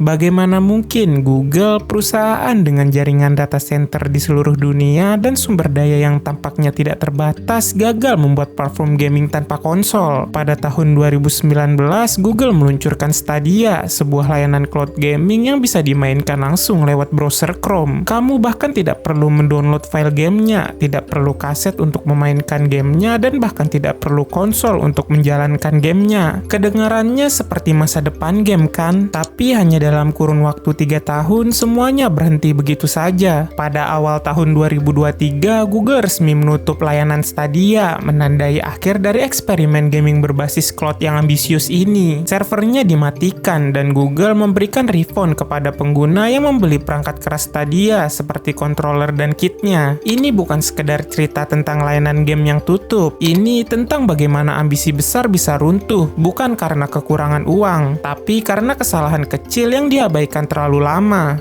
Bagaimana mungkin Google, perusahaan dengan jaringan data center di seluruh dunia dan sumber daya yang tampaknya tidak terbatas, gagal membuat platform gaming tanpa konsol? Pada tahun 2019, Google meluncurkan Stadia, sebuah layanan cloud gaming yang bisa dimainkan langsung lewat browser Chrome. Kamu bahkan tidak perlu mendownload file gamenya, tidak perlu kaset untuk memainkan gamenya, dan bahkan tidak perlu konsol untuk menjalankan gamenya. Kedengarannya seperti masa depan game kan? Tapi hanya dalam kurun waktu 3 tahun, semuanya berhenti begitu saja. Pada awal tahun 2023, Google resmi menutup layanan Stadia, menandai akhir dari eksperimen gaming berbasis cloud yang ambisius ini. Servernya dimatikan, dan Google memberikan refund kepada pengguna yang membeli perangkat keras Stadia, seperti controller dan kitnya. Ini bukan sekedar cerita tentang layanan game yang tutup. Ini tentang bagaimana ambisi besar bisa runtuh, bukan karena kekurangan uang, tapi karena kesalahan kecil yang diabaikan terlalu lama.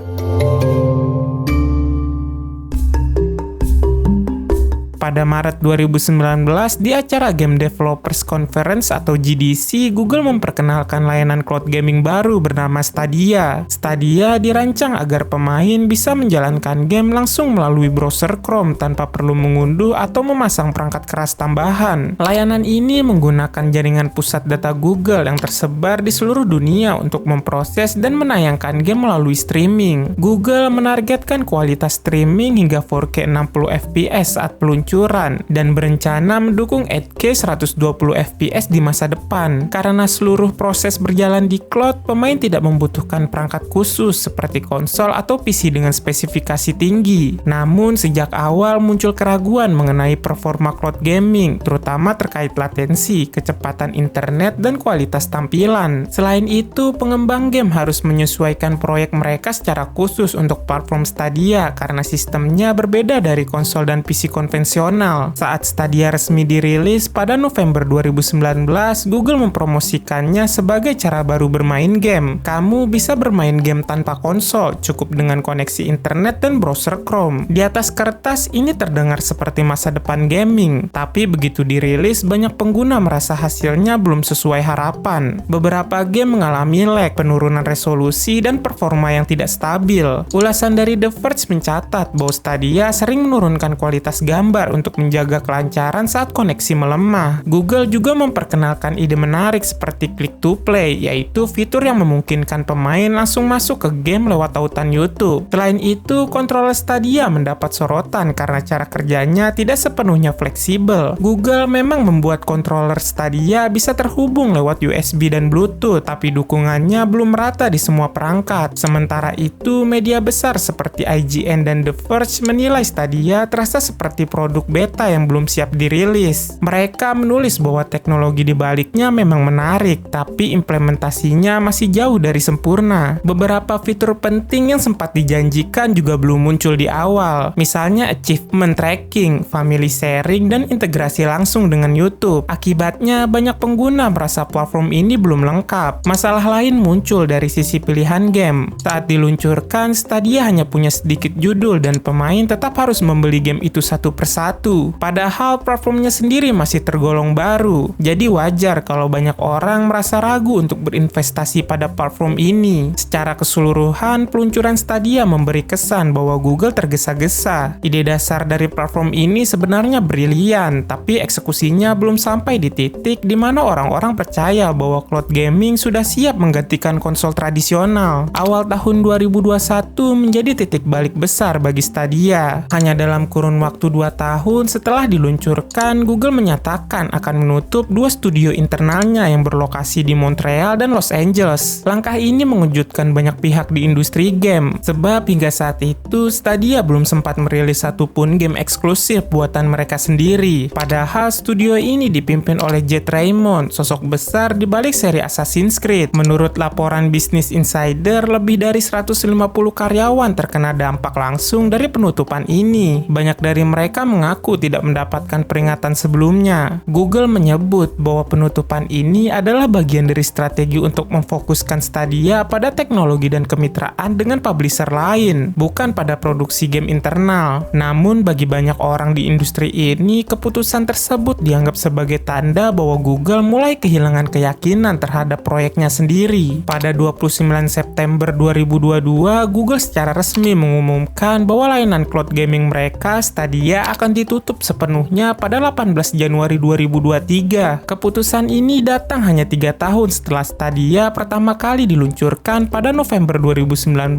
Pada Maret 2019, di acara Game Developers Conference atau GDC, Google memperkenalkan layanan cloud gaming baru bernama Stadia. Stadia dirancang agar pemain bisa menjalankan game langsung melalui browser Chrome tanpa perlu mengunduh atau memasang perangkat keras tambahan. Layanan ini menggunakan jaringan pusat data Google yang tersebar di seluruh dunia untuk memproses dan menayangkan game melalui streaming. Google menargetkan kualitas streaming hingga 4K 60 fps saat peluncuran dan berencana mendukung 8K 120 fps di masa depan. Karena seluruh proses berjalan di cloud, pemain tidak membutuhkan perangkat khusus seperti konsol atau PC dengan spesifikasi tinggi. Namun, sejak awal muncul keraguan mengenai performa cloud gaming, terutama terkait latensi, kecepatan internet, dan kualitas tampilan. Selain itu, pengembang game harus menyesuaikan proyek mereka secara khusus untuk platform Stadia karena sistemnya berbeda dari konsol dan PC konvensional. Saat Stadia resmi dirilis pada November 2019, Google mempromosikannya sebagai cara baru bermain game. Kamu bisa bermain game tanpa konsol, cukup dengan koneksi internet dan browser Chrome. Di atas kertas, ini terdengar seperti masa depan gaming, tapi begitu dirilis, banyak pengguna merasa hasilnya belum sesuai harapan. Beberapa game mengalami lag, penurunan resolusi, dan performa yang tidak stabil. Ulasan dari The Verge mencatat bahwa Stadia sering menurunkan kualitas gambar untuk menjaga kelancaran saat koneksi melemah. Google juga memperkenalkan ide menarik seperti click to play, yaitu fitur yang memungkinkan pemain langsung masuk ke game lewat tautan YouTube. Selain itu, controller Stadia mendapat sorotan karena cara kerjanya tidak sepenuhnya fleksibel. Google memang membuat controller Stadia bisa terhubung lewat USB dan Bluetooth, tapi dukungannya belum merata di semua perangkat. Sementara itu, media besar seperti IGN dan The Verge menilai Stadia terasa seperti produk beta yang belum siap dirilis. Mereka menulis bahwa teknologi di baliknya memang menarik, tapi implementasinya masih jauh dari sempurna. Beberapa fitur penting yang sempat dijanjikan juga belum muncul di awal, misalnya achievement tracking, family sharing, dan integrasi langsung dengan YouTube. Akibatnya, banyak pengguna merasa platform ini belum lengkap. Masalah lain muncul dari sisi pilihan game. Saat diluncurkan, Stadia hanya punya sedikit judul dan pemain tetap harus membeli game itu satu persatu. Padahal platformnya sendiri masih tergolong baru. Jadi wajar kalau banyak orang merasa ragu untuk berinvestasi pada platform ini. Secara keseluruhan, peluncuran Stadia memberi kesan bahwa Google tergesa-gesa. Ide dasar dari platform ini sebenarnya brilian, tapi eksekusinya belum sampai di titik di mana orang-orang percaya bahwa cloud gaming sudah siap menggantikan konsol tradisional. Awal tahun 2021 menjadi titik balik besar bagi Stadia. Hanya dalam kurun waktu 2 tahun setelah diluncurkan, Google menyatakan akan menutup 2 studio internalnya yang berlokasi di Montreal dan Los Angeles. Langkah ini mengejutkan banyak pihak di industri game, sebab hingga saat itu Stadia belum sempat merilis satupun game eksklusif buatan mereka sendiri. Padahal studio ini dipimpin oleh Jed Raymond, sosok besar di balik seri Assassin's Creed. Menurut laporan Business Insider, lebih dari 150 karyawan terkena dampak langsung dari penutupan ini. Banyak dari mereka mengaku tidak mendapatkan peringatan sebelumnya. Google menyebut bahwa penutupan ini adalah bagian dari strategi untuk memfokuskan Stadia pada teknologi dan kemitraan dengan publisher lain, bukan pada produksi game internal. Namun bagi banyak orang di industri ini, keputusan tersebut dianggap sebagai tanda bahwa Google mulai kehilangan keyakinan terhadap proyeknya sendiri. Pada 29 September 2022, Google secara resmi mengumumkan bahwa layanan cloud gaming mereka, Stadia, akan ditutup sepenuhnya pada 18 Januari 2023. Keputusan ini datang hanya 3 tahun setelah Stadia pertama kali diluncurkan pada November 2019.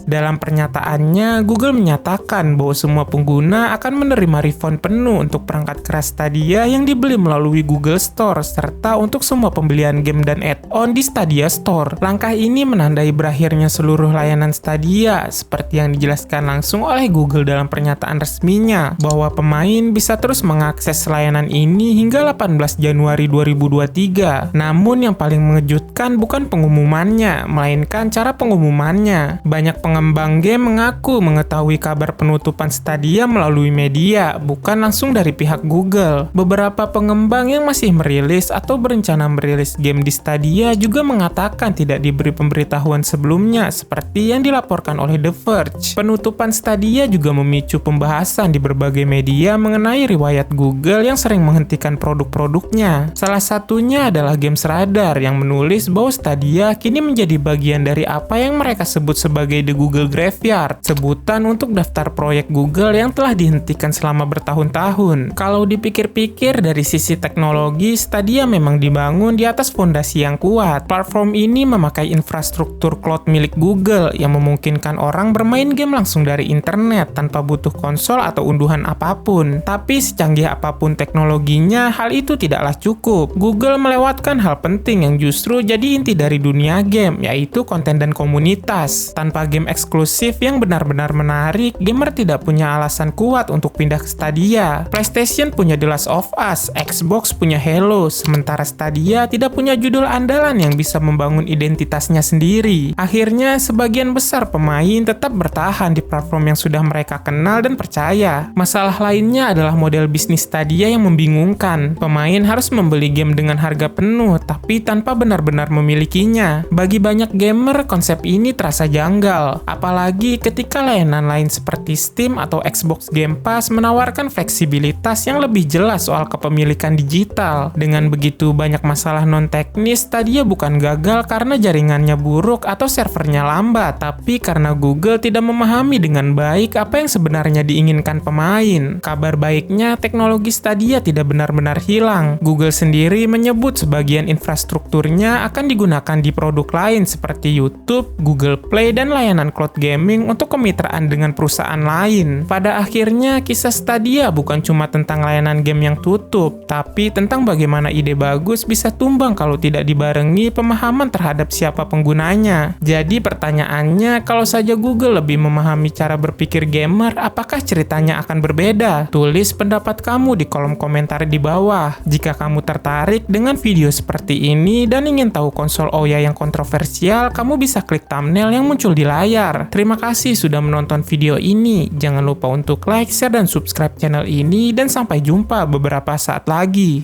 Dalam pernyataannya, Google menyatakan bahwa semua pengguna akan menerima refund penuh untuk perangkat keras Stadia yang dibeli melalui Google Store, serta untuk semua pembelian game dan add-on di Stadia Store. Langkah ini menandai berakhirnya seluruh layanan Stadia, seperti yang dijelaskan langsung oleh Google dalam pernyataan resminya, bahwa pemain bisa terus mengakses layanan ini hingga 18 Januari 2023. Namun yang paling mengejutkan bukan pengumumannya, melainkan cara pengumumannya. Banyak pengembang game mengaku mengetahui kabar penutupan Stadia melalui media, bukan langsung dari pihak Google. Beberapa pengembang yang masih merilis atau berencana merilis game di Stadia juga mengatakan tidak diberi pemberitahuan sebelumnya, seperti yang dilaporkan oleh The Verge. Penutupan Stadia juga memicu pembahasan di berbagai media mengenai riwayat Google yang sering menghentikan produk-produknya. Salah satunya adalah Games Radar yang menulis bahwa Stadia kini menjadi bagian dari apa yang mereka sebut sebagai The Google Graveyard, sebutan untuk daftar proyek Google yang telah dihentikan selama bertahun-tahun. Kalau dipikir-pikir dari sisi teknologi, Stadia memang dibangun di atas fondasi yang kuat. Platform ini memakai infrastruktur cloud milik Google yang memungkinkan orang bermain game langsung dari internet tanpa butuh konsol atau unduhan apapun. Tapi secanggih apapun teknologinya, hal itu tidaklah cukup. Google melewatkan hal penting yang justru jadi inti dari dunia game, yaitu konten dan komunitas. Tanpa game eksklusif yang benar-benar menarik, gamer tidak punya alasan kuat untuk pindah ke Stadia. PlayStation punya The Last of Us, Xbox punya Halo, sementara Stadia tidak punya judul andalan yang bisa membangun identitasnya sendiri. Akhirnya, sebagian besar pemain tetap bertahan di platform yang sudah mereka kenal dan percaya. Masalah lainnya adalah model bisnis Stadia yang membingungkan. Pemain harus membeli game dengan harga penuh, tapi tanpa benar-benar memilikinya. Bagi banyak gamer, konsep ini terasa janggal. Apalagi ketika layanan lain seperti Steam atau Xbox Game Pass menawarkan fleksibilitas yang lebih jelas soal kepemilikan digital. Dengan begitu banyak masalah non-teknis, Stadia bukan gagal karena jaringannya buruk atau servernya lambat, tapi karena Google tidak memahami dengan baik apa yang sebenarnya diinginkan pemain. Kabar baiknya, teknologi Stadia tidak benar-benar hilang. Google sendiri menyebut sebagian infrastrukturnya akan digunakan di produk lain seperti YouTube, Google Play, dan layanan cloud gaming untuk kemitraan dengan perusahaan lain. Pada akhirnya, kisah Stadia bukan cuma tentang layanan game yang tutup, tapi tentang bagaimana ide bagus bisa tumbang kalau tidak dibarengi pemahaman terhadap siapa penggunanya. Jadi pertanyaannya, kalau saja Google lebih memahami cara berpikir gamer, apakah ceritanya akan berbeda? Tulis pendapat kamu di kolom komentar di bawah. Jika kamu tertarik dengan video seperti ini dan ingin tahu konsol Ouya yang kontroversial, kamu bisa klik thumbnail yang muncul di layar. Terima kasih sudah menonton video ini. Jangan lupa untuk like, share, dan subscribe channel ini, dan sampai jumpa beberapa saat lagi.